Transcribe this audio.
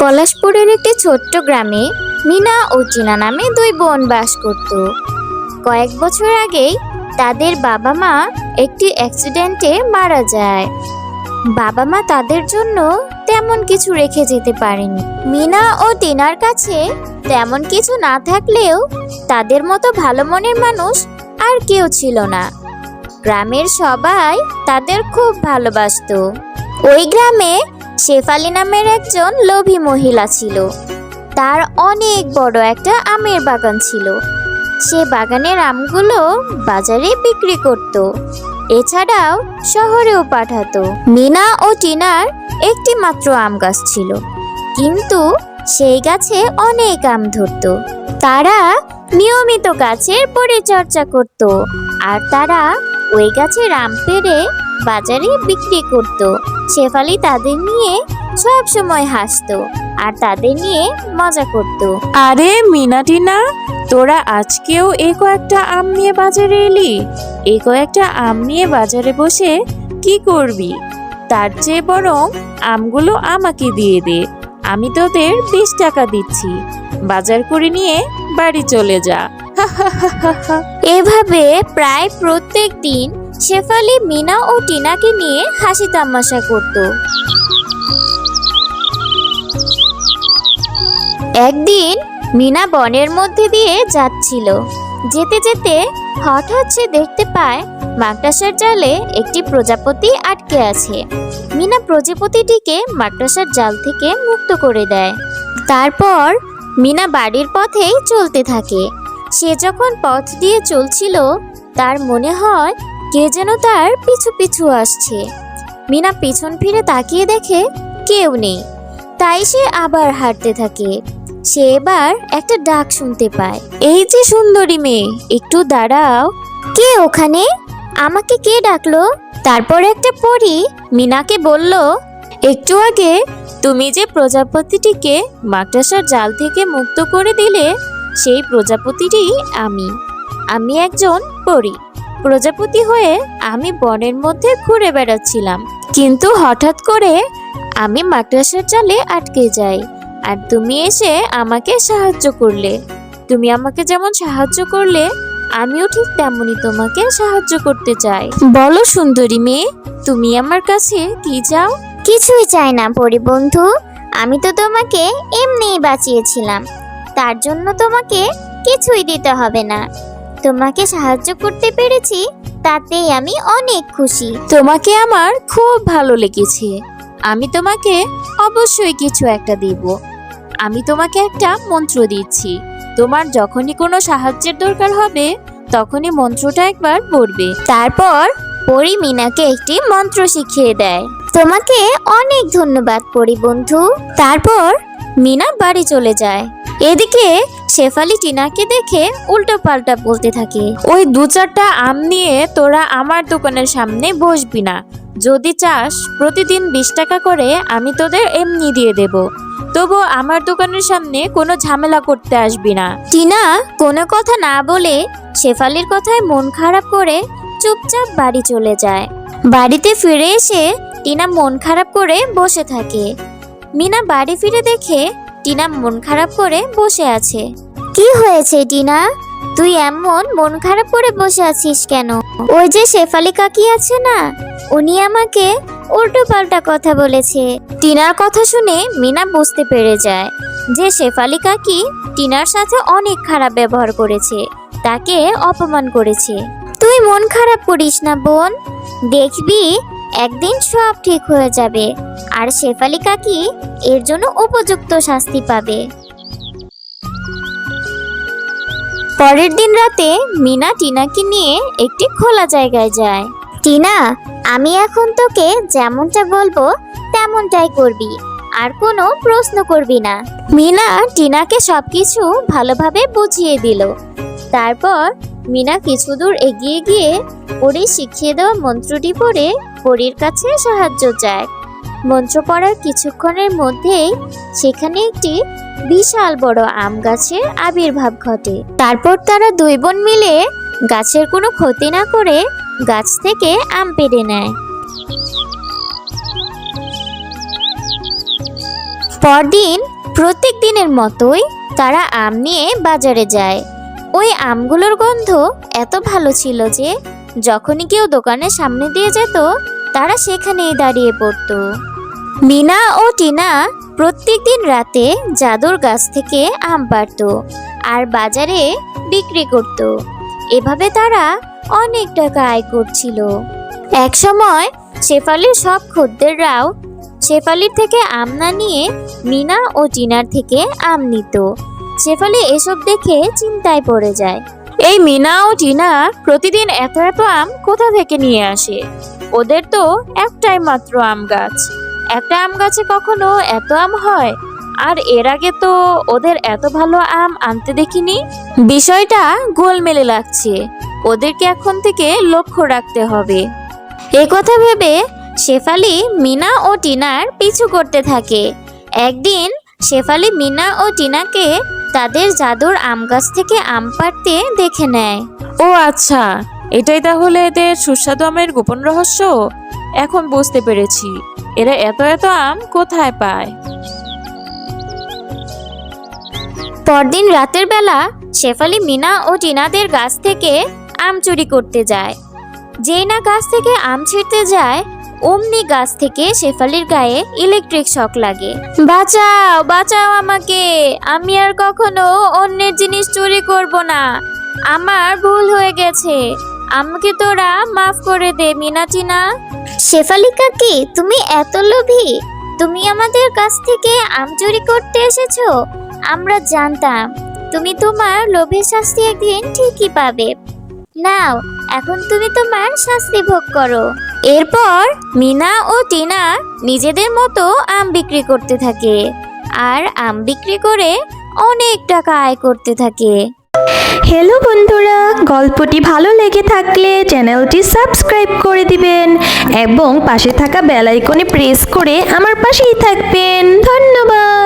পলাশপুরের একটি ছোট্ট গ্রামে মিনা ও টিনা নামে দুই বোন বাস করত। কয়েক বছর আগেই তাদের বাবা মা একটি অ্যাক্সিডেন্টে মারা যায়। বাবা মা তাদের জন্য তেমন কিছু রেখে যেতে পারেনি। মিনা ও টিনার কাছে তেমন কিছু না থাকলেও তাদের মতো ভালো মনের মানুষ আর কেউ ছিল না। গ্রামের সবাই তাদের খুব ভালোবাসতো। ওই গ্রামে শেফালি নামের একজন লোভী মহিলা ছিল। তার অনেক বড় একটা আমের বাগান ছিল। সে বাগানের আমগুলো বাজারে বিক্রি করত, এছাড়াও শহরেও পাঠাতো। মিনা ও টিনার একটি মাত্র আম গাছ ছিল, কিন্তু সেই গাছে অনেক আম ধরতো। তারা নিয়মিত গাছের পরিচর্যা করত, আর তারা ওই গাছের আম পেড়ে বাজারে বিক্রি করত। শেফালি তাদের নিয়ে সব সময় হাসতো আর তাদের নিয়ে মজা করত। আরে মিনা টিনা, তোরা আজকেও এই কয়েকটা আম নিয়ে বাজারে এলি? এই কয়েকটা আম নিয়ে বাজারে বসে কি করবি? তার চেয়ে বরং আমগুলো আমাকে দিয়ে দে। আমি তোদের 20 টাকা দিচ্ছি, বাজার করে নিয়ে বাড়ি চলে যা। এভাবে প্রায় প্রত্যেক দিন শেফালি মিনা ও টিনাকে নিয়ে হাসি তামাশা করত। একদিন মিনা বনের মধ্যে দিয়ে যাচ্ছিল। যেতে যেতে হঠাৎ সে দেখতে পায় মাকড়সার জালে একটি প্রজাপতি আটকে আছে। মিনা প্রজাপতিটিকে মাকড়সার জাল থেকে মুক্ত করে দেয়। তারপর মিনা বাড়ির পথেই চলতে থাকে। সে যখন পথ দিয়ে চলছিল, তার মনে হয় কে যেন তার পিছু পিছু আসছে। মিনা পিছন ফিরে তাকিয়ে দেখে কেউ নেই। তাই সে আবার হাঁটতে থাকে। সে এবার একটা ডাক শুনতে পায়, এই যে সুন্দরী মেয়ে, একটু দাঁড়াও। কে ওখানে? আমাকে কে ডাকলো? তারপর একটা পরী মিনাকে বলল, একটু আগে তুমি যে প্রজাপতিটিকে মাকড়সার জাল থেকে মুক্ত করে দিলে, সেই প্রজাপতিটি আমি একজন পরী। প্রজাপতি হয়ে আমি বনের মধ্যে ঘুরে বেড়াচ্ছিলাম, কিন্তু হঠাৎ করে আমি মাকড়সার জালে আটকে যাই, আর তুমি এসে আমাকে সাহায্য করলে। তুমি আমাকে যেমন সাহায্য করলে, আমিও ঠিক তেমনই তোমাকে সাহায্য করতে চাই। বলো সুন্দরী মেয়ে, তুমি আমার কাছে কি চাও? কিছুই চাই না পরী বন্ধু, আমি তো তোমাকে এমনিই বাঁচিয়েছিলাম, তার জন্য তোমাকে কিছুই দিতে হবে না। তোমাকে সাহায্য করতে পেরেছি, তাতেই আমি অনেক খুশি। তোমাকে আমার খুব ভালো লেগেছে। আমি তোমাকে অবশ্যই কিছু একটা দিব। আমি তোমাকে একটা মন্ত্র দিচ্ছি। তোমার যখনই কোনো সাহায্যের দরকার হবে, তখনই মন্ত্রটা একবার পড়বে। তারপর পরী মিনাকে একটি মন্ত্র শিখিয়ে দেয়। তোমাকে অনেক ধন্যবাদ পরী বন্ধু। তারপর মিনা বাড়ি চলে যায়। এদিকে শেফালি টিনাকে দেখে উল্টো পাল্টা বলতে থাকে, ওই 2-4টা আম নিয়ে তোরা আমার দোকানের সামনে বসবি না। যদি চাস প্রতিদিন 20 টাকা করে আমি তোদের এমনি দিয়ে দেব, তবু আমার দোকানের সামনে কোনো ঝামেলা করতে আসবি না। টিনা কোনো কথা না বলে শেফালির কথায় মন খারাপ করে চুপচাপ বাড়ি চলে যায়। বাড়িতে ফিরে এসে টিনা মন খারাপ করে বসে থাকে। মিনা বাড়ি ফিরে দেখে টিনা মন খারাপ করে বসে আছে। কি হয়েছে টিনা, তুই এমন মন খারাপ করে বসে আছিস কেন? ওই যে শেফালি কাকি আছে না, উনি আমাকে উল্টো পাল্টা কথা বলেছে। টিনার কথা শুনে মিনা বুঝতে পেরে যায় যে শেফালি কাকি টিনার সাথে অনেক খারাপ ব্যবহার করেছে, তাকে অপমান করেছে। তুই মন খারাপ করিস না বোন, দেখবি একদিন সব ঠিক হয়ে যাবে, আর শেফালি কাকি এর জন্য উপযুক্ত শাস্তি পাবে। পরের দিন রাতে মিনা টিনাকে নিয়ে একটি খোলা জায়গায় যায়। টিনা, আমি এখন তোকে যেমনটা বলবো তেমনটাই করবি, আর কোনো প্রশ্ন করবি না। মিনা টিনাকে সবকিছু ভালোভাবে বুঝিয়ে দিল। তারপর মিনা কিছু দূর এগিয়ে গিয়ে পরী শিখিয়ে দেওয়া মন্ত্রটি পড়ে পরীর কাছে সাহায্য চায়। মন্ত্র পড়ার কিছুক্ষণের মধ্যেই সেখানে একটি বিশাল বড় আম গাছের আবির্ভাব ঘটে। তারপর তারা দুই বোন মিলে গাছের কোনো ক্ষতি না করে গাছ থেকে আম পেড়ে নেয়। পরদিন প্রত্যেক দিনের মতোই তারা আম নিয়ে বাজারে যায়। ওই আমগুলোর গন্ধ এত ভালো ছিল যে যখনই কেউ দোকানের সামনে দিয়ে যেত তারা সেখানেই দাঁড়িয়ে পড়তো। মিনা ও টিনা প্রত্যেকদিন রাতে জাদুর গাছ থেকে আম পাড়তো আর বাজারে বিক্রি করত। এভাবে তারা অনেক টাকা আয় করছিল। একসময় শেফালির সব খদ্দেররাও শেফালির থেকে আম না নিয়ে মিনা ও টিনার থেকে আম নিত। শেফালি এসব দেখে চিন্তায় পড়ে যায়। এই মিনা ও টিনা প্রতিদিন এত এত আম কোথা থেকে নিয়ে আসে? ওদের তো একটাই মাত্র আম গাছ। একটা আম গাছে কখনো এত আম হয়? আর এর আগে তো ওদের এত ভালো আম আনতে দেখিনি। বিষয়টা গোলমেলে লাগছে। ওদেরকে এখন থেকে লক্ষ্য রাখতে হবে। এ কথা ভেবে শেফালি মিনা ও টিনার পিছু করতে থাকে। একদিন শেফালি মিনা ও টিনাকে তাদের জাদুর আম গাছ থেকে আম পাড়তে দেখে নেয়। ও আচ্ছা, এটাই তাহলে এদের সুস্বাদু আমের গোপন রহস্য। এখন বুঝতে পেরেছি এরা এত এত আম কোথায় পায়। পরদিন রাতের বেলা শেফালি মিনা ও টিনাদের গাছ থেকে আম চুরি করতে যায়। যেই না গাছ থেকে আম ছিঁড়তে যায় অমনি গাছ থেকে শেফালির গায়ে ইলেকট্রিক শক লাগে। বাঁচাও, বাঁচাও আমাকে, আমি আর কখনো অন্যের জিনিস চুরি করব না। আমার ভুল হয়ে গেছে, আমাকে তোরা মাফ করে দে মিনা টিনা। শেফালি কাকি, তুমি এত লোভী? তুমি আমাদের কাছ থেকে আম চুরি করতে এসেছো? আমরা জানতাম তুমি তোমার লোভের শাস্তি একদিন ঠিকই পাবে। নাও, এখন তুমি তোমার শাস্তি ভোগ করো। এরপর মিনা ও টিনা নিজেদের মতো আম বিক্রি করতে থাকে আর আম বিক্রি করে অনেক টাকা আয় করতে থাকে। হ্যালো বন্ধুরা, গল্পটি ভালো লেগে থাকলে চ্যানেলটি সাবস্ক্রাইব করে দিবেন এবং পাশে থাকা বেল আইকনে প্রেস করে আমার পাশেই থাকবেন। ধন্যবাদ।